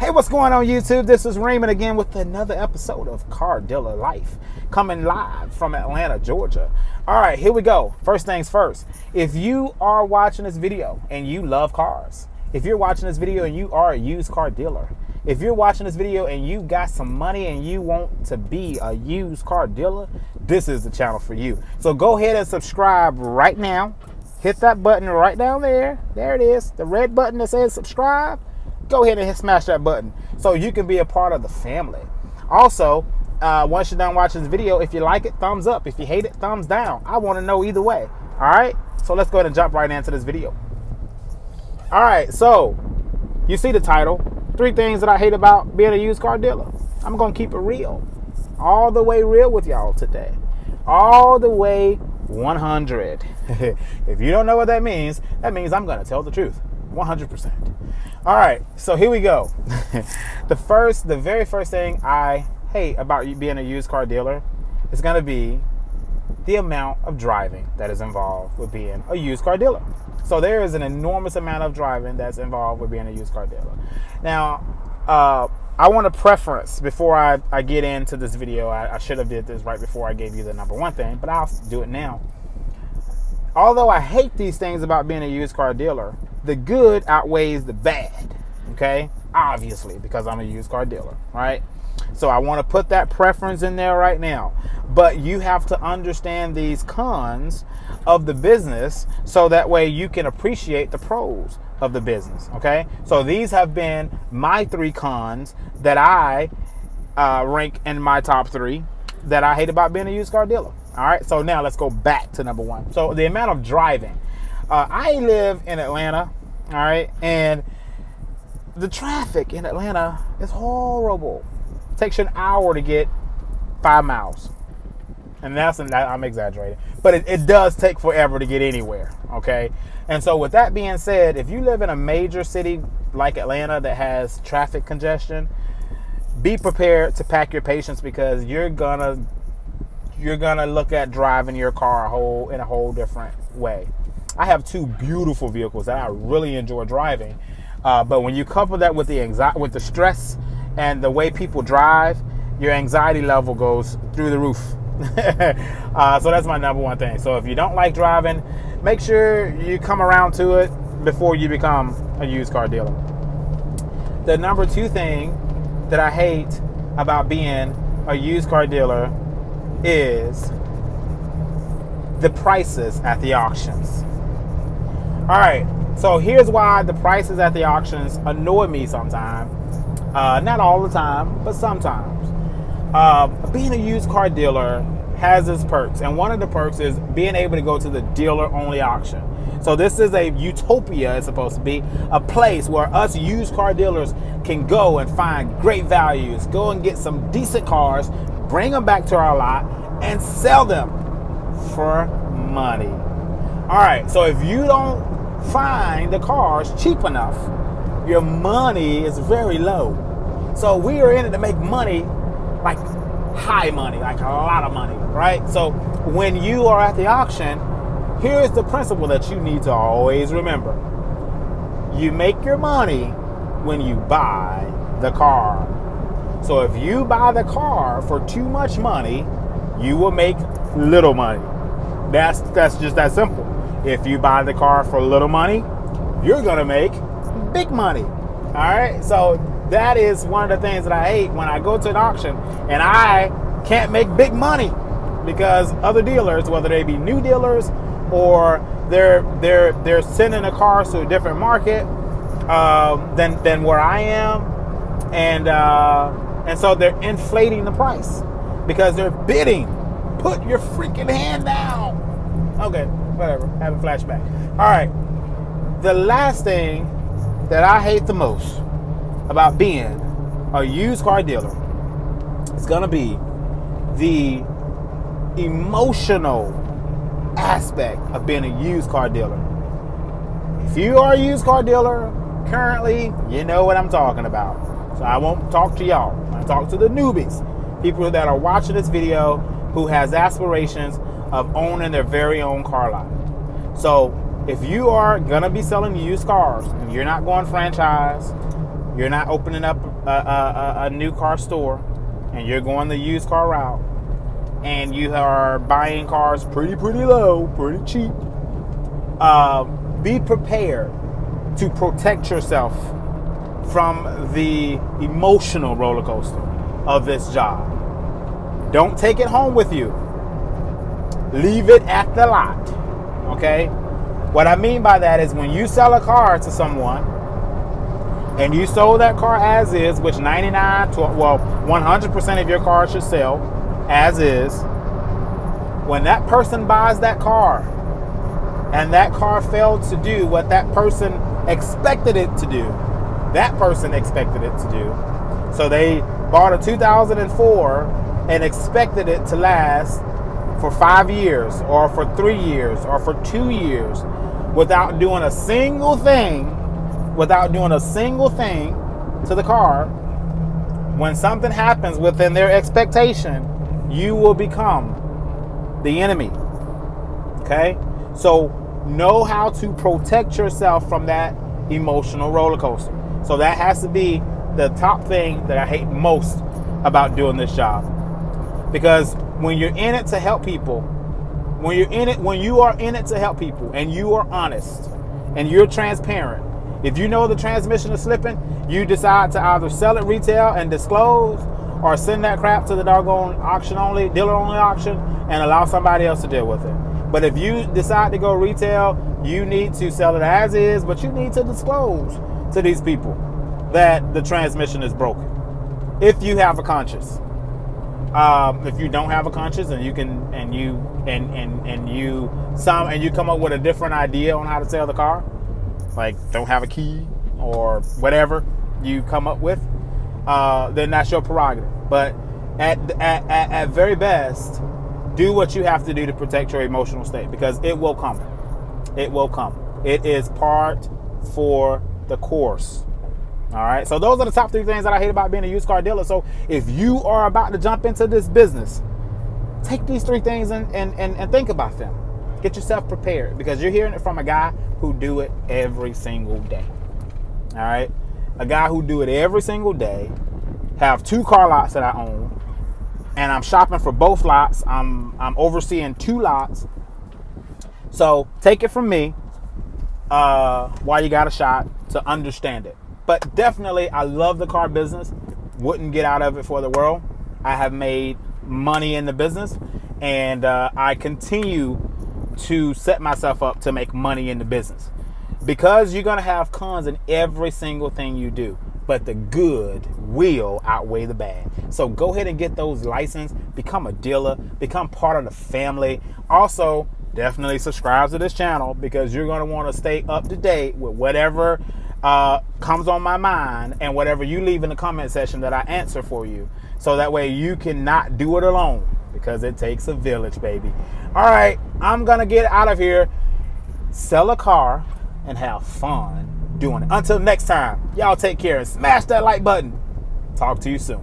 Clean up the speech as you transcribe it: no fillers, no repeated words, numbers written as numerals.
Hey, what's going on YouTube? This is Raymond again with another episode of Car Dealer Life, coming live from Atlanta, Georgia. All right, here we go. First things first. If you are watching this video and you love cars, if you're watching this video and you are a used car dealer, if you're watching this video and you got some money and you want to be a used car dealer, this is the channel for you. So go ahead and subscribe right now. Hit that button right down there. There it is, the red button that says subscribe. Go ahead and smash that button so you can be a part of the family. Also, once you're done watching this video, if you like it, thumbs up. If you hate it, thumbs down. I want to know either way. All right, so let's go ahead and jump right into this video. All right, so you see the title, 3 things that I hate about being a used car dealer. I'm gonna keep it real, all the way real with y'all today, all the way 100. If you don't know what that means I'm gonna tell the truth 100%. All right, so here we go. The very first thing I hate about you being a used car dealer is going to be the amount of driving that is involved with being a used car dealer. So there is an enormous amount of driving that's involved with being a used car dealer. Now, I want to preference before I get into this video. I should have did this right before I gave you the number 1 thing, but I'll do it now. Although I hate these things about being a used car dealer, the good outweighs the bad, okay? Obviously, because I'm a used car dealer, right? So I want to put that preference in there right now. But you have to understand these cons of the business so that way you can appreciate the pros of the business, okay? So these have been my 3 cons that I rank in my top 3 that I hate about being a used car dealer. All right, so now let's go back to number 1. So the amount of driving. I live in Atlanta, all right, and the traffic in Atlanta is horrible. It takes you an hour to get 5 miles. And I'm exaggerating, but it does take forever to get anywhere, okay? And so with that being said, if you live in a major city like Atlanta that has traffic congestion, be prepared to pack your patience because you're gonna look at driving your car in a whole different way. I have 2 beautiful vehicles that I really enjoy driving, but when you couple that with the stress and the way people drive, your anxiety level goes through the roof. So that's my number 1 thing. So if you don't like driving, make sure you come around to it before you become a used car dealer. The number 2 thing that I hate about being a used car dealer is the prices at the auctions. All right, so here's why the prices at the auctions annoy me sometimes. Not all the time, but sometimes. Being a used car dealer has its perks, and one of the perks is being able to go to the dealer-only auction. So this is a utopia, it's supposed to be, a place where us used car dealers can go and find great values, go and get some decent cars, bring them back to our lot, and sell them for money. All right, so if you don't find the cars cheap enough, your money is very low. So we are in it to make money, like high money, like a lot of money, right? So when you are at the auction, here's the principle that you need to always remember. You make your money when you buy the car. So if you buy the car for too much money, you will make little money. That's just that simple. If you buy the car for little money, you're gonna make big money. All right, so that is one of the things that I hate when I go to an auction and I can't make big money because other dealers, whether they be new dealers or they're sending the cars to a different market than where I am, and so they're inflating the price because they're bidding. Put your freaking hand down. Okay, whatever. Have a flashback. All right. The last thing that I hate the most about being a used car dealer is going to be the emotional aspect of being a used car dealer. If you are a used car dealer currently, you know what I'm talking about. So I won't talk to y'all. I talk to the newbies, people that are watching this video who has aspirations of owning their very own car lot. So if you are going to be selling used cars and you're not going franchise, you're not opening up a new car store and you're going the used car route and you are buying cars pretty low, pretty cheap, be prepared to protect yourself from the emotional roller coaster of this job. Don't take it home with you. Leave it at the lot. Okay? What I mean by that is when you sell a car to someone and you sold that car as is, which 100% of your cars should sell as is, when that person buys that car and that car failed to do what that person expected it to do, that person expected it to do. So they bought a 2004 and expected it to last for 5 years or for 3 years or for 2 years without doing a single thing to the car. When something happens within their expectation, you will become the enemy. Okay? So know how to protect yourself from that emotional roller coaster. So that has to be the top thing that I hate most about doing this job. Because when you're in it to help people, when you are in it to help people and you are honest and you're transparent, if you know the transmission is slipping, you decide to either sell it retail and disclose or send that crap to the doggone dealer only auction and allow somebody else to deal with it. But if you decide to go retail, you need to sell it as is, but you need to disclose to these people that the transmission is broken. If you have a conscience. If you don't have a conscience and you come up with a different idea on how to sell the car, like don't have a key or whatever you come up with, then that's your prerogative. But at very best, do what you have to do to protect your emotional state, because it will come. It will come. It is part for the course. All right. So those are the top 3 things that I hate about being a used car dealer. So if you are about to jump into this business, take these 3 things and think about them. Get yourself prepared, because you're hearing it from a guy who do it every single day. All right. A guy who do it every single day, have 2 car lots that I own, and I'm shopping for both lots. I'm overseeing 2 lots. So take it from me while you got a shot to understand it. But definitely, I love the car business. Wouldn't get out of it for the world. I have made money in the business, and I continue to set myself up to make money in the business, because you're going to have cons in every single thing you do, but the good will outweigh the bad. So go ahead and get those licenses, become a dealer, become part of the family. Also, definitely subscribe to this channel, because you're going to want to stay up to date with whatever comes on my mind and whatever you leave in the comment section that I answer for you. So that way you cannot do it alone, because it takes a village, baby. All right, I'm going to get out of here, sell a car, and have fun doing it. Until next time, y'all take care and smash that like button. Talk to you soon.